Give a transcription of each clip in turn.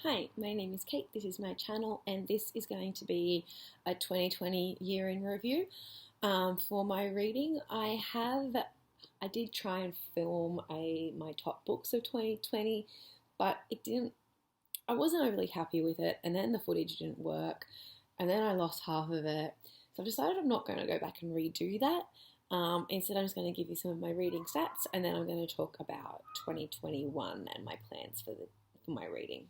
Hi, my name is Kate, this is my channel, and this is going to be a 2020 year in review. For my reading, I did try and film my top books of 2020, but I wasn't overly happy with it, and then the footage didn't work, and then I lost half of it. So I've decided I'm not going to go back and redo that. Instead, I'm just going to give you some of my reading stats, and then I'm going to talk about 2021 and my plans for my reading.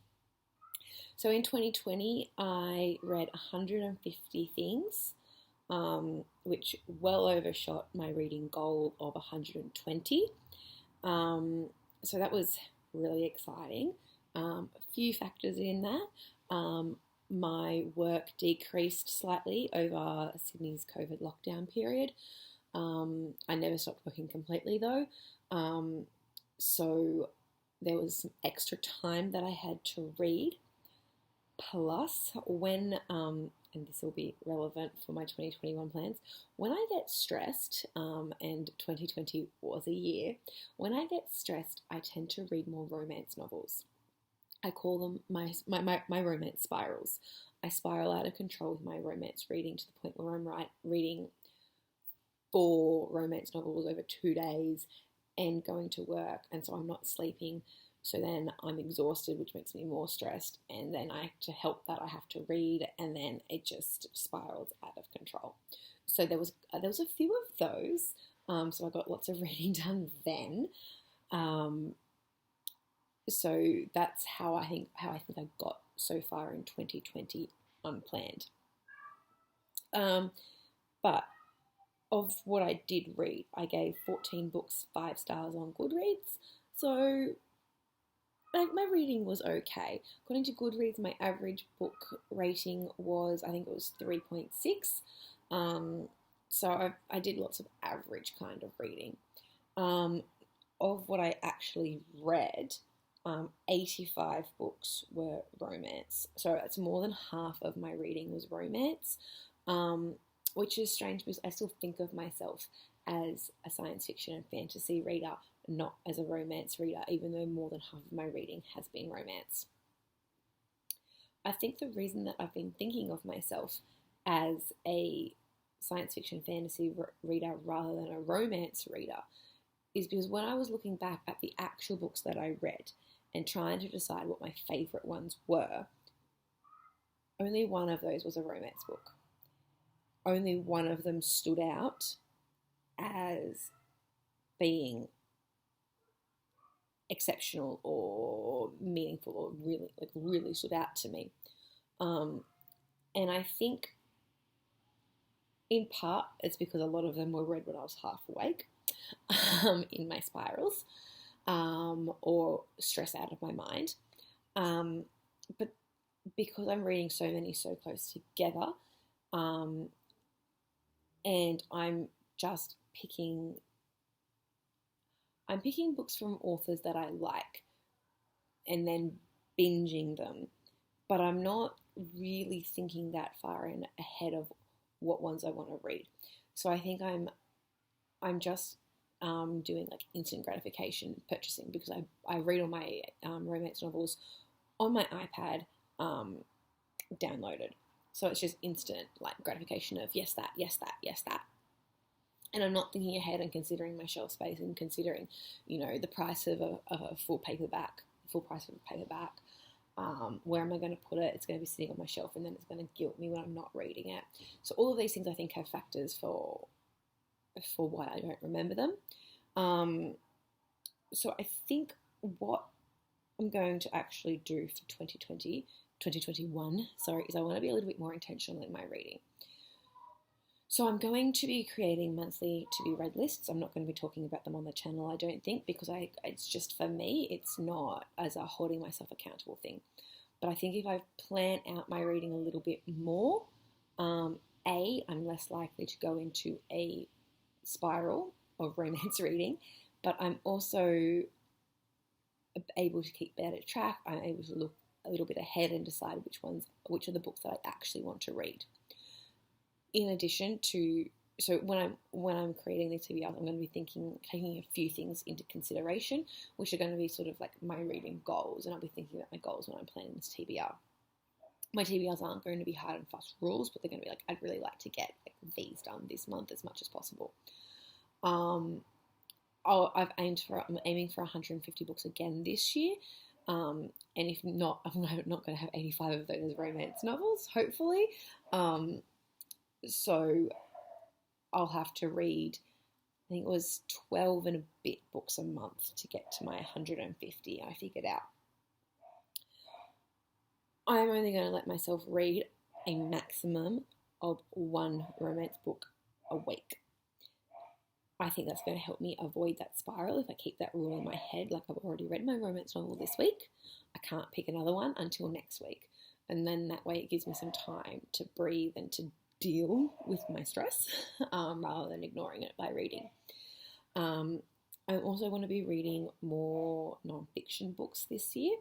So in 2020, I read 150 things, which well overshot my reading goal of 120. So that was really exciting. A few factors in that. My work decreased slightly over Sydney's COVID lockdown period. I never stopped working completely though. So there was some extra time that I had to read. Plus, and this will be relevant for my 2021 plans, when I get stressed, and 2020 was a year, when I get stressed, I tend to read more romance novels. I call them my romance spirals. I spiral out of control with my romance reading to the point where I'm reading 4 romance novels over 2 days and going to work, and so I'm not sleeping. So then I'm exhausted, which makes me more stressed. And then to help that, I have to read, and then it just spirals out of control. So there was a few of those. So I got lots of reading done then. So that's how I think I got so far in 2020 unplanned. But of what I did read, I gave 14 books 5 stars on Goodreads. So my reading was okay. According to Goodreads, my average book rating was, I think it was 3.6. So I did lots of average kind of reading. Of what I actually read, 85 books were romance. So it's more than half of my reading was romance, which is strange because I still think of myself as a science fiction and fantasy reader, not as a romance reader, even though more than half of my reading has been romance. I think the reason that I've been thinking of myself as a science fiction fantasy reader rather than a romance reader is because when I was looking back at the actual books that I read and trying to decide what my favourite ones were, only one of those was a romance book. Only one of them stood out as being exceptional or meaningful or really stood out to me. And I think in part it's because a lot of them were read when I was half awake in my spirals, or stressed out of my mind. But because I'm reading so many so close together, and I'm picking books from authors that I like and then binging them, but I'm not really thinking that far ahead of what ones I want to read. So I think I'm just doing like instant gratification purchasing, because I read all my romance novels on my iPad, downloaded. So it's just instant like gratification of yes that, yes that, yes that. And I'm not thinking ahead and considering my shelf space and considering, the price of a full price of a paperback. Where am I going to put it? It's going to be sitting on my shelf, and then it's going to guilt me when I'm not reading it. So all of these things I think have factors for why I don't remember them. So I think what I'm going to actually do for 2021, is I want to be a little bit more intentional in my reading. So I'm going to be creating monthly to-be-read lists. I'm not going to be talking about them on the channel, I don't think, because it's just, for me, it's not as a holding myself accountable thing. But I think if I plan out my reading a little bit more, I'm less likely to go into a spiral of romance reading, but I'm also able to keep better track. I'm able to look a little bit ahead and decide which are the books that I actually want to read. In addition to so when I'm creating these TBRs, I'm going to be taking a few things into consideration, which are going to be sort of like my reading goals, and I'll be thinking about my goals when I'm planning this TBR. My TBRs aren't going to be hard and fast rules, but they're going to be like, I'd really like to get like these done this month as much as possible. I'm aiming for 150 books again this year. And if not, I'm not going to have 85 of those as romance novels, hopefully. So I'll have to read, I think it was 12 and a bit books a month to get to my 150, I figured out. I'm only going to let myself read a maximum of one romance book a week. I think that's going to help me avoid that spiral if I keep that rule in my head. Like, I've already read my romance novel this week. I can't pick another one until next week. And then that way it gives me some time to breathe and to deal with my stress rather than ignoring it by reading. I also want to be reading more non-fiction books this year.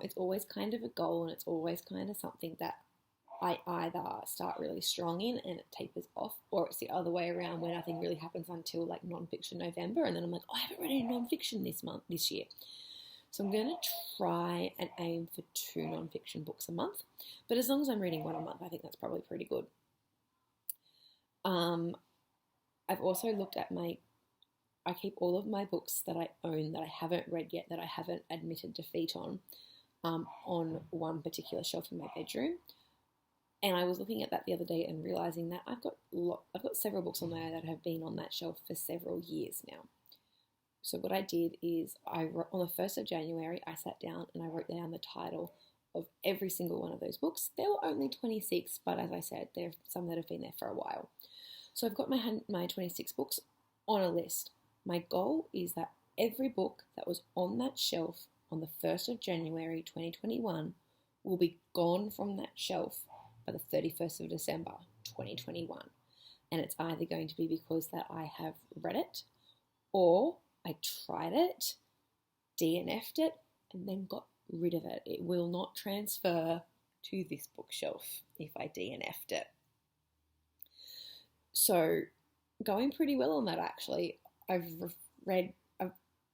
It's always kind of a goal, and it's always kind of something that I either start really strong in and it tapers off, or it's the other way around where nothing really happens until like non-fiction November, and then I'm like, oh, I haven't read any non-fiction this year. So I'm going to try and aim for 2 non-fiction books a month, but as long as I'm reading one a month, I think that's probably pretty good. I've also looked at I keep all of my books that I own that I haven't read yet, that I haven't admitted defeat on one particular shelf in my bedroom. And I was looking at that the other day and realizing that I've got several books on there that have been on that shelf for several years now. So what I did is on the 1st of January, I sat down and I wrote down the title of every single one of those books. There were only 26, but as I said, there are some that have been there for a while. So I've got my 26 books on a list. My goal is that every book that was on that shelf on the 1st of January 2021 will be gone from that shelf by the 31st of December 2021. And it's either going to be because that I have read it, or I tried it, DNF'd it, and then got rid of it. It will not transfer to this bookshelf if I DNF'd it. So going pretty well on that, actually. I've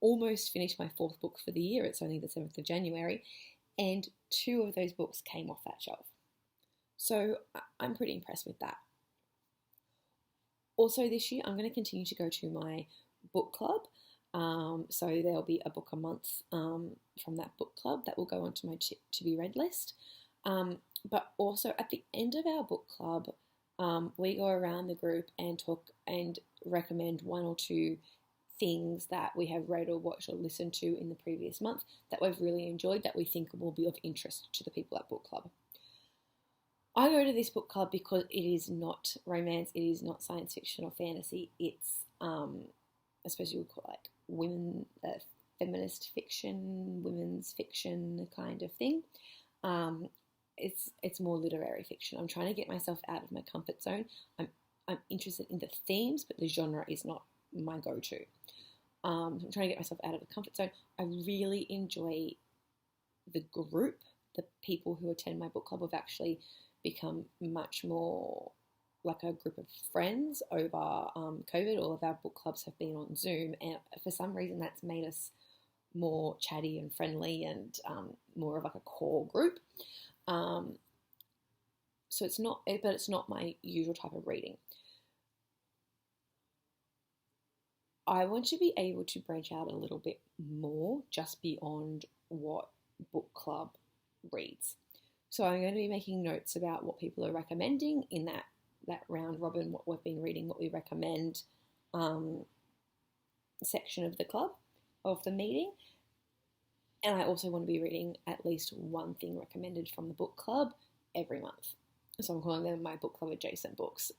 almost finished my 4th book for the year. It's only the 7th of January, and 2 of those books came off that shelf. So I'm pretty impressed with that. Also this year, I'm going to continue to go to my book club. So there'll be a book a month from that book club that will go onto my to be read list. But also at the end of our book club, we go around the group and talk and recommend 1 or 2 things that we have read or watched or listened to in the previous month that we've really enjoyed, that we think will be of interest to the people at book club. I go to this book club because it is not romance, it is not science fiction or fantasy. It's, I suppose you would call it like feminist fiction, women's fiction kind of thing. It's more literary fiction. I'm trying to get myself out of my comfort zone. I'm interested in the themes, but the genre is not my go-to. I'm trying to get myself out of the comfort zone. I really enjoy the group. The people who attend my book club have actually become much more like a group of friends over COVID. All of our book clubs have been on Zoom, and for some reason that's made us more chatty and friendly and more of like a core group. So it's not my usual type of reading. I want to be able to branch out a little bit more just beyond what book club reads. So I'm going to be making notes about what people are recommending in that round robin, what we've been reading, what we recommend section of the club, of the meeting. And I also want to be reading at least one thing recommended from the book club every month. So I'm calling them my book club adjacent books,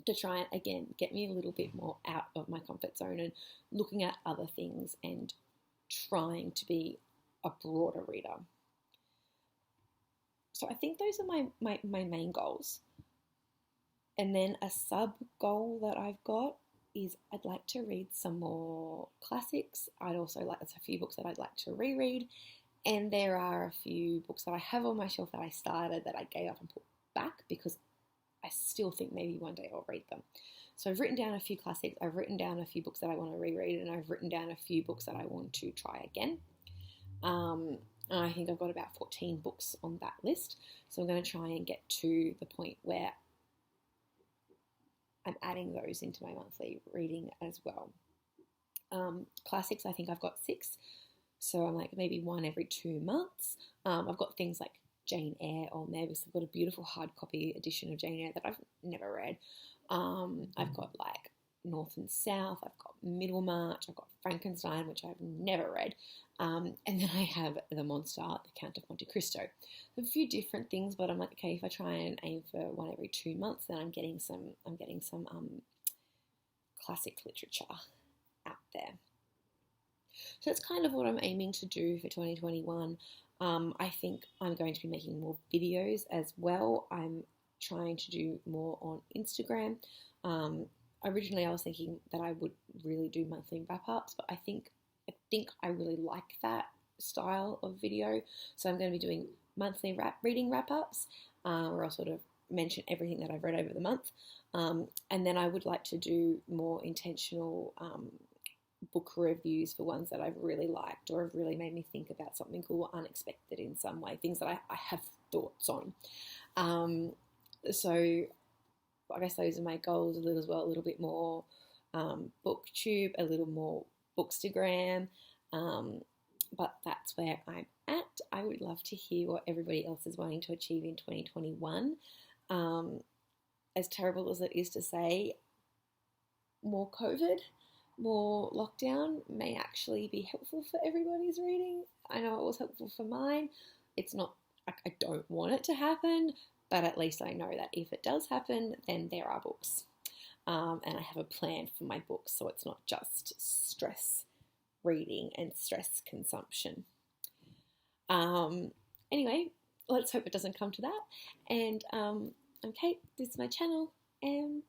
to try and, again, get me a little bit more out of my comfort zone and looking at other things and trying to be a broader reader. So I think those are my main goals. And then a sub goal that I've got is I'd like to read some more classics. I'd also like, there's a few books that I'd like to reread. And there are a few books that I have on my shelf that I started that I gave up and put back because I still think maybe one day I'll read them. So I've written down a few classics, I've written down a few books that I want to reread, and I've written down a few books that I want to try again. And I think I've got about 14 books on that list. So I'm going to try and get to the point where I'm adding those into my monthly reading as well. Classics, I think I've got 6. So I'm like maybe one every 2 months. I've got things like Jane Eyre on there because I've got a beautiful hard copy edition of Jane Eyre that I've never read. I've got like North and South, I've got Middlemarch, I've got Frankenstein, which I've never read, and then I have The Monster, The Count of Monte Cristo. A few different things, but I'm like, okay, if I try and aim for one every 2 months, then I'm getting some classic literature out there. So that's kind of what I'm aiming to do for 2021. I think I'm going to be making more videos as well. I'm trying to do more on Instagram. Originally, I was thinking that I would really do monthly wrap-ups, but I think I really like that style of video. So I'm going to be doing monthly reading wrap-ups, where I'll sort of mention everything that I've read over the month. And then I would like to do more intentional book reviews for ones that I've really liked or have really made me think about something cool or unexpected in some way, things that I have thoughts on. So I guess those are my goals as well, a little bit more booktube, a little more bookstagram, but that's where I'm at. I would love to hear what everybody else is wanting to achieve in 2021. As terrible as it is to say, more COVID, more lockdown may actually be helpful for everybody's reading. I know it was helpful for mine. It's not, I don't want it to happen, but at least I know that if it does happen, then there are books. And I have a plan for my books, so it's not just stress reading and stress consumption. Anyway, let's hope it doesn't come to that. And I'm Kate, this is my channel, and